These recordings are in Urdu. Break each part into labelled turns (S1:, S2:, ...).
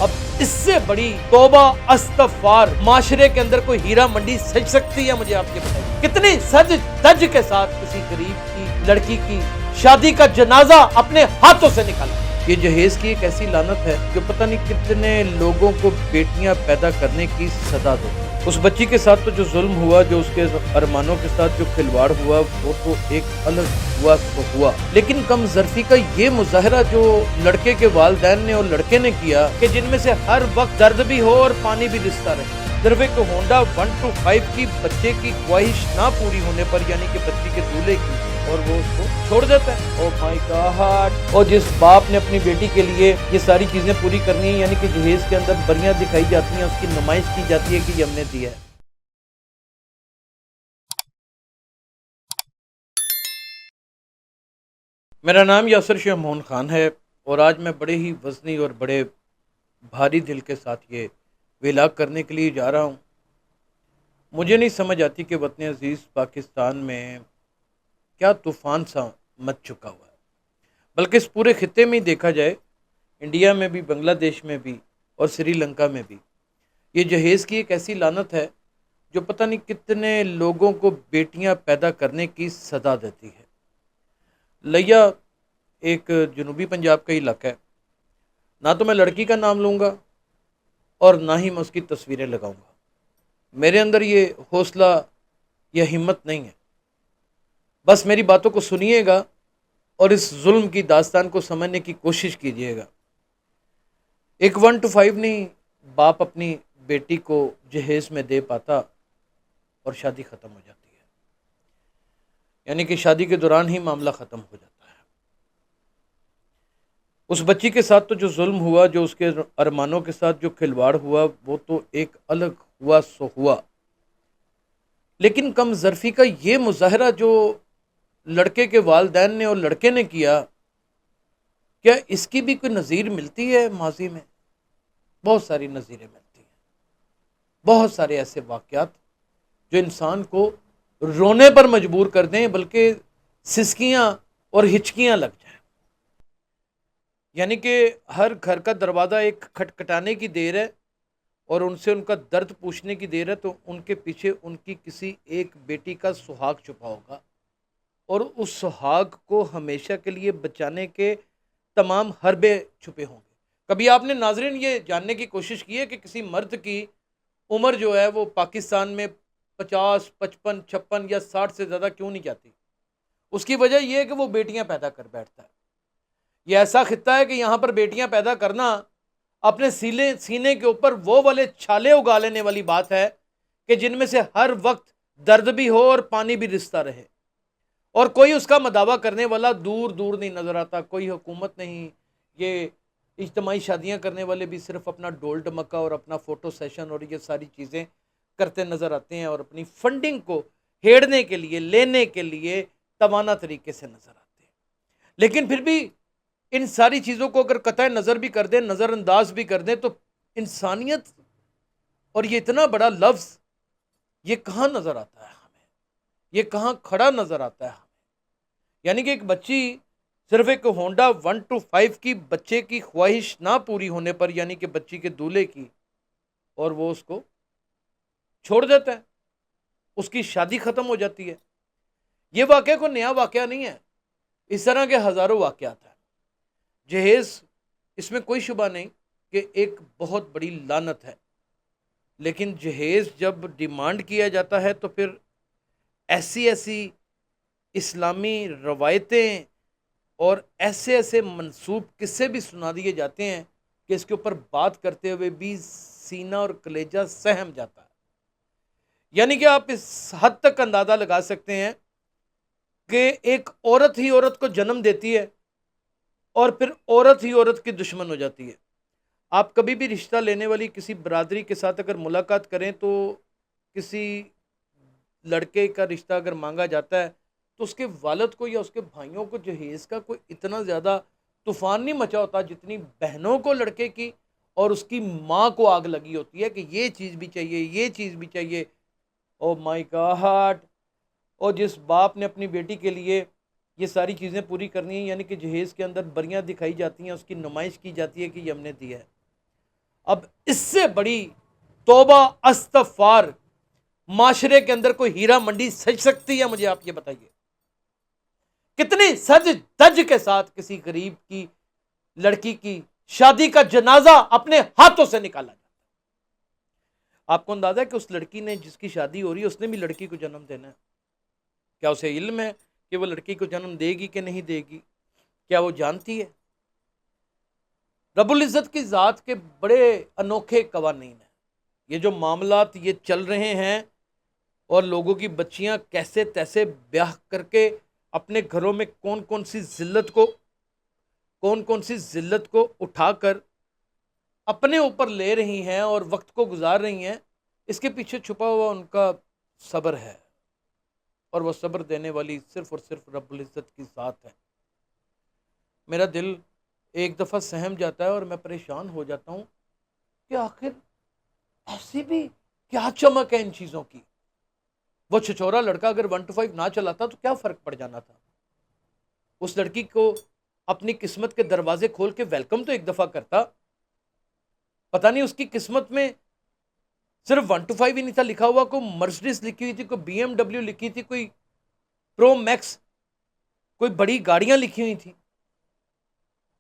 S1: اب اس سے بڑی توبہ استغفار معاشرے کے اندر کوئی ہیرا منڈی سج سکتی ہے؟ مجھے آپ یہ بتائیے، کتنی سج دج کے ساتھ کسی غریب کی لڑکی کی شادی کا جنازہ اپنے ہاتھوں سے نکالا۔ یہ جہیز کی ایک ایسی لعنت ہے جو پتہ نہیں کتنے لوگوں کو بیٹیاں پیدا کرنے کی سزا دے۔ اس بچی کے ساتھ تو جو ظلم ہوا، جو اس کے ارمانوں کے ساتھ جو کھلواڑ ہوا، وہ تو ایک الگ ہوا تو ہوا، لیکن کم ظرفی کا یہ مظاہرہ جو لڑکے کے والدین نے اور لڑکے نے کیا کہ جن میں سے ہر وقت درد بھی ہو اور پانی بھی رستا رہے، صرف ایک ہونڈا 125 کی بچے کی خواہش نہ پوری ہونے پر، یعنی کہ بچی کے دولہے کی، اور وہ اس کو چھوڑ دیتا ہے۔ او مائی گاڈ! اور جس باپ نے اپنی بیٹی کے لیے یہ ساری چیزیں پوری کرنی ہیں، یعنی کہ جہیز کے اندر بریاں دکھائی جاتی ہیں، اس کی نمائش کی جاتی ہے کہ یہ ہم نے دیا ہے۔ میرا نام یاسر شاہ مون خان ہے، اور آج میں بڑے ہی وزنی اور بڑے بھاری دل کے ساتھ یہ ویلاگ کرنے کے لیے جا رہا ہوں۔ مجھے نہیں سمجھ آتی کہ وطن عزیز پاکستان میں کیا طوفان سا مچ چکا ہوا ہے، بلکہ اس پورے خطے میں ہی دیکھا جائے، انڈیا میں بھی، بنگلہ دیش میں بھی اور سری لنکا میں بھی، یہ جہیز کی ایک ایسی لعنت ہے جو پتہ نہیں کتنے لوگوں کو بیٹیاں پیدا کرنے کی سزا دیتی ہے۔ لیا ایک جنوبی پنجاب کا علاقہ ہے، نہ تو میں لڑکی کا نام لوں گا اور نہ ہی میں اس کی تصویریں لگاؤں گا، میرے اندر یہ حوصلہ یا ہمت نہیں ہے۔ بس میری باتوں کو سنیے گا اور اس ظلم کی داستان کو سمجھنے کی کوشش کیجیے گا۔ ایک 125 نہیں باپ اپنی بیٹی کو جہیز میں دے پاتا اور شادی ختم ہو جاتی ہے، یعنی کہ شادی کے دوران ہی معاملہ ختم ہو جاتا ہے۔ اس بچی کے ساتھ تو جو ظلم ہوا، جو اس کے ارمانوں کے ساتھ جو کھلواڑ ہوا، وہ تو ایک الگ ہوا سو ہوا، لیکن کم ظرفی کا یہ مظاہرہ جو لڑکے کے والدین نے اور لڑکے نے کیا، کیا اس کی بھی کوئی نظیر ملتی ہے ماضی میں؟ بہت ساری نظیریں ملتی ہیں، بہت سارے ایسے واقعات جو انسان کو رونے پر مجبور کر دیں، بلکہ سسکیاں اور ہچکیاں لگ جائیں۔ یعنی کہ ہر گھر کا دروازہ ایک کھٹکھٹانے کی دیر ہے، اور ان سے ان کا درد پوچھنے کی دیر ہے، تو ان کے پیچھے ان کی کسی ایک بیٹی کا سہاگ چھپا ہوگا، اور اس سہاگ کو ہمیشہ کے لیے بچانے کے تمام حربے چھپے ہوں گے۔ کبھی آپ نے ناظرین یہ جاننے کی کوشش کی ہے کہ کسی مرد کی عمر جو ہے وہ پاکستان میں 50، 55، 56 یا 60 سے زیادہ کیوں نہیں جاتی؟ اس کی وجہ یہ ہے کہ وہ بیٹیاں پیدا کر بیٹھتا ہے۔ یہ ایسا خطہ ہے کہ یہاں پر بیٹیاں پیدا کرنا اپنے سینے کے اوپر وہ والے چھالے اگا لینے والی بات ہے کہ جن میں سے ہر وقت درد بھی ہو اور پانی بھی رستا رہے، اور کوئی اس کا مداوع کرنے والا دور دور نہیں نظر آتا، کوئی حکومت نہیں۔ یہ اجتماعی شادیاں کرنے والے بھی صرف اپنا ڈول ڈمکا اور اپنا فوٹو سیشن اور یہ ساری چیزیں کرتے نظر آتے ہیں، اور اپنی فنڈنگ کو ہیڑنے کے لیے، لینے کے لیے توانا طریقے سے نظر آتے ہیں۔ لیکن پھر بھی ان ساری چیزوں کو اگر قطع نظر بھی کر دیں، نظر انداز بھی کر دیں، تو انسانیت اور یہ اتنا بڑا لفظ یہ کہاں نظر آتا ہے ہمیں؟ یہ کہاں کھڑا نظر آتا ہے ہمیں؟ یعنی کہ ایک بچی، صرف ایک ہونڈا 125 کی بچے کی خواہش نہ پوری ہونے پر، یعنی کہ بچی کے دولہے کی، اور وہ اس کو چھوڑ دیتا ہے، اس کی شادی ختم ہو جاتی ہے۔ یہ واقعہ کوئی نیا واقعہ نہیں ہے، اس طرح کے ہزاروں واقعات ہیں۔ جہیز، اس میں کوئی شبہ نہیں کہ ایک بہت بڑی لعنت ہے، لیکن جہیز جب ڈیمانڈ کیا جاتا ہے تو پھر ایسی ایسی اسلامی روایتیں اور ایسے ایسے منسوب قصے بھی سنا دیے جاتے ہیں کہ اس کے اوپر بات کرتے ہوئے بھی سینہ اور کلیجہ سہم جاتا ہے۔ یعنی کہ آپ اس حد تک اندازہ لگا سکتے ہیں کہ ایک عورت ہی عورت کو جنم دیتی ہے، اور پھر عورت ہی عورت کی دشمن ہو جاتی ہے۔ آپ کبھی بھی رشتہ لینے والی کسی برادری کے ساتھ اگر ملاقات کریں، تو کسی لڑکے کا رشتہ اگر مانگا جاتا ہے تو اس کے والد کو یا اس کے بھائیوں کو جہیز کا کوئی اتنا زیادہ طوفان نہیں مچا ہوتا جتنی بہنوں کو لڑکے کی اور اس کی ماں کو آگ لگی ہوتی ہے کہ یہ چیز بھی چاہیے، یہ چیز بھی چاہیے۔ او مائی گاڈ! اور جس باپ نے اپنی بیٹی کے لیے یہ ساری چیزیں پوری کرنی ہیں، یعنی کہ جہیز کے اندر بریاں دکھائی جاتی ہیں، اس کی نمائش کی جاتی ہے کہ یہ ہم نے دیا ہے۔ اب اس سے بڑی توبہ استغفار معاشرے کے اندر کوئی ہیرا منڈی سج سکتی ہے؟ مجھے آپ یہ بتائیے، کتنی سج دج کے ساتھ کسی غریب کی لڑکی کی شادی کا جنازہ اپنے ہاتھوں سے نکالا جاتا ہے۔ آپ کو اندازہ ہے کہ اس لڑکی نے جس کی شادی ہو رہی ہے اس نے بھی لڑکی کو جنم دینا ہے؟ کیا اسے علم ہے کہ وہ لڑکی کو جنم دے گی کہ نہیں دے گی؟ کیا وہ جانتی ہے؟ رب العزت کی ذات کے بڑے انوکھے قوانین ہیں۔ یہ جو معاملات یہ چل رہے ہیں اور لوگوں کی بچیاں کیسے تیسے بیاہ کر کے اپنے گھروں میں کون کون سی ذلت کو اٹھا کر اپنے اوپر لے رہی ہیں اور وقت کو گزار رہی ہیں، اس کے پیچھے چھپا ہوا ان کا صبر ہے، اور وہ صبر دینے والی صرف اور صرف رب العزت کی ذات ہے۔ میرا دل ایک دفعہ سہم جاتا ہے اور میں پریشان ہو جاتا ہوں کہ آخر ایسی بھی کیا چمک ہے ان چیزوں کی؟ وہ چھچورا لڑکا اگر 1 to 5 نہ چلاتا تو کیا فرق پڑ جانا تھا؟ اس لڑکی کو اپنی قسمت کے دروازے کھول کے ویلکم تو ایک دفعہ کرتا۔ پتہ نہیں اس کی قسمت میں صرف 1 to 5 ہی نہیں تھا لکھا ہوا، کوئی مرسڈیز لکھی ہوئی تھی، کوئی BMW لکھی تھی، کوئی پرو میکس، کوئی بڑی گاڑیاں لکھی ہوئی تھی۔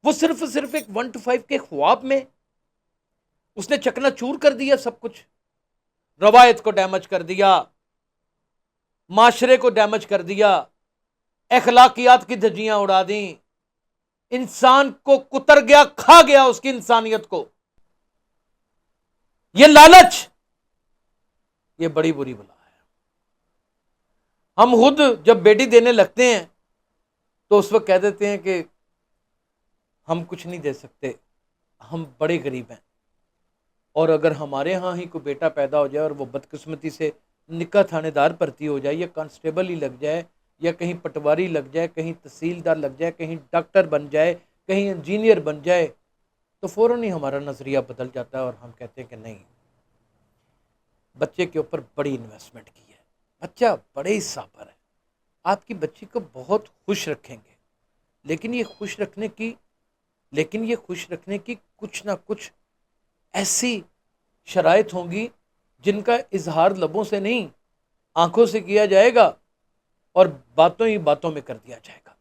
S1: وہ صرف ایک 1 to 5 کے خواب میں اس نے چکنا چور کر دیا، سب کچھ روایت کو ڈیمیج کر دیا، معاشرے کو ڈیمیج کر دیا، اخلاقیات کی دھجیاں اڑا دیں، انسان کو کتر گیا، کھا گیا اس کی انسانیت کو۔ یہ لالچ، یہ بڑی بری بلا ہے۔ ہم خود جب بیٹی دینے لگتے ہیں تو اس وقت کہہ دیتے ہیں کہ ہم کچھ نہیں دے سکتے، ہم بڑے غریب ہیں، اور اگر ہمارے ہاں ہی کوئی بیٹا پیدا ہو جائے اور وہ بدقسمتی سے نکاح تھانے دار بھرتی ہو جائے، یا کانسٹیبل ہی لگ جائے، یا کہیں پٹواری لگ جائے، کہیں تحصیلدار لگ جائے، کہیں ڈاکٹر بن جائے، کہیں انجینئر بن جائے، تو فوراً ہی ہمارا نظریہ بدل جاتا ہے اور ہم کہتے ہیں کہ نہیں، بچے کے اوپر بڑی انویسٹمنٹ کی ہے، بچہ بڑے ہی صابر ہے، آپ کی بچی کو بہت خوش رکھیں گے، لیکن یہ خوش رکھنے کی کچھ نہ کچھ ایسی شرائط ہوں گی جن کا اظہار لبوں سے نہیں، آنکھوں سے کیا جائے گا اور باتوں ہی باتوں میں کر دیا جائے گا۔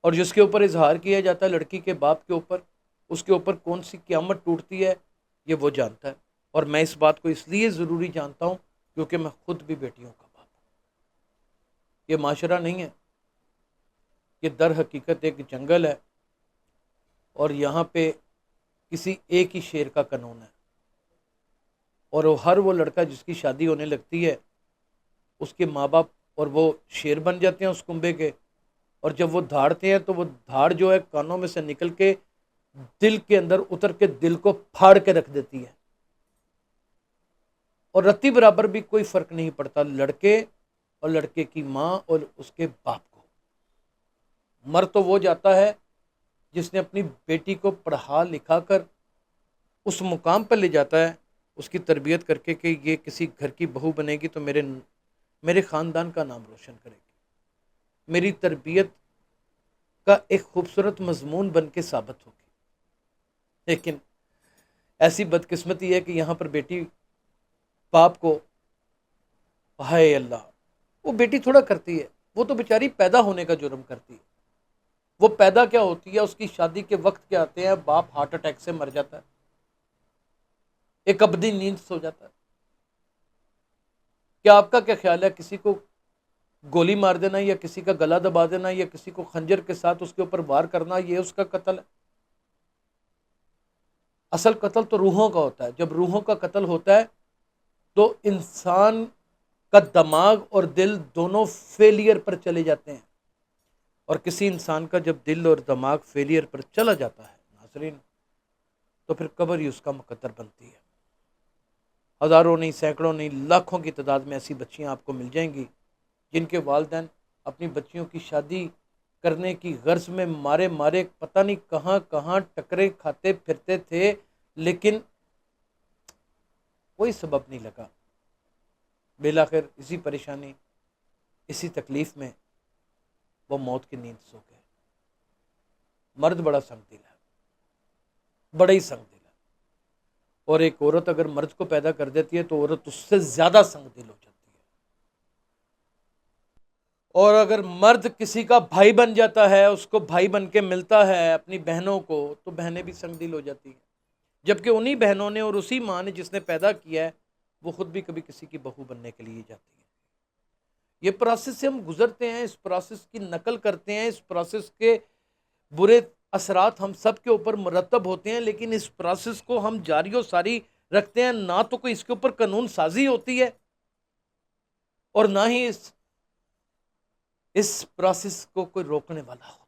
S1: اور جس کے اوپر اظہار کیا جاتا ہے لڑکی کے باپ کے اوپر، اس کے اوپر کون سی قیامت ٹوٹتی ہے یہ وہ جانتا ہے، اور میں اس بات کو اس لیے ضروری جانتا ہوں کیونکہ میں خود بھی بیٹیوں کا باپ ہوں۔ یہ معاشرہ نہیں ہے، یہ در حقیقت ایک جنگل ہے، اور یہاں پہ کسی ایک ہی شیر کا قانون ہے، اور ہر وہ لڑکا جس کی شادی ہونے لگتی ہے اس کے ماں باپ اور وہ شیر بن جاتے ہیں اس کنبے کے، اور جب وہ دھاڑتے ہیں تو وہ دھاڑ جو ہے کانوں میں سے نکل کے دل کے اندر اتر کے دل کو پھاڑ کے رکھ دیتی ہے، اور رتی برابر بھی کوئی فرق نہیں پڑتا لڑکے اور لڑکے کی ماں اور اس کے باپ کو۔ مر تو وہ جاتا ہے جس نے اپنی بیٹی کو پڑھا لکھا کر اس مقام پر لے جاتا ہے، اس کی تربیت کر کے کہ یہ کسی گھر کی بہو بنے گی تو میرے خاندان کا نام روشن کرے گی، میری تربیت کا ایک خوبصورت مضمون بن کے ثابت ہوگی۔ لیکن ایسی بدقسمتی ہے کہ یہاں پر بیٹی باپ کو، ہائے اللہ، وہ بیٹی تھوڑا کرتی ہے، وہ تو بیچاری پیدا ہونے کا جرم کرتی ہے۔ وہ پیدا کیا ہوتی ہے، اس کی شادی کے وقت کیا آتے ہیں، باپ ہارٹ اٹیک سے مر جاتا ہے، ایک ابدی نیند سو جاتا ہے۔ کیا آپ کا کیا خیال ہے، کسی کو گولی مار دینا یا کسی کا گلا دبا دینا یا کسی کو خنجر کے ساتھ اس کے اوپر وار کرنا یہ اس کا قتل ہے؟ اصل قتل تو روحوں کا ہوتا ہے۔ جب روحوں کا قتل ہوتا ہے تو انسان کا دماغ اور دل دونوں فیلئر پر چلے جاتے ہیں، اور کسی انسان کا جب دل اور دماغ فیلئر پر چلا جاتا ہے ناظرین، تو پھر قبر ہی اس کا مقدر بنتی ہے۔ ہزاروں نہیں، سینکڑوں نہیں، لاکھوں کی تعداد میں ایسی بچیاں آپ کو مل جائیں گی جن کے والدین اپنی بچیوں کی شادی کرنے کی غرض میں مارے مارے پتہ نہیں کہاں کہاں ٹکرے کھاتے پھرتے تھے، لیکن کوئی سبب نہیں لگا، بالآخر اسی پریشانی، اسی تکلیف میں وہ موت کی نیند سو گئے۔ مرد بڑا سنگ دل ہے، بڑا ہی سنگ دل ہے۔ اور ایک عورت اگر مرد کو پیدا کر دیتی ہے تو عورت اس سے زیادہ سنگ دل ہو جاتی ہے، اور اگر مرد کسی کا بھائی بن جاتا ہے، اس کو بھائی بن کے ملتا ہے اپنی بہنوں کو، تو بہنیں بھی سنگ دل ہو جاتی ہیں، جبکہ انہی بہنوں نے اور اسی ماں نے جس نے پیدا کیا ہے وہ خود بھی کبھی کسی کی بہو بننے کے لیے جاتی ہے۔ یہ پروسیس سے ہم گزرتے ہیں، اس پروسیس کی نقل کرتے ہیں، اس پروسیس کے برے اثرات ہم سب کے اوپر مرتب ہوتے ہیں، لیکن اس پروسیس کو ہم جاری و ساری رکھتے ہیں، نہ تو کوئی اس کے اوپر قانون سازی ہوتی ہے اور نہ ہی اس پروسیس کو کوئی روکنے والا ہو۔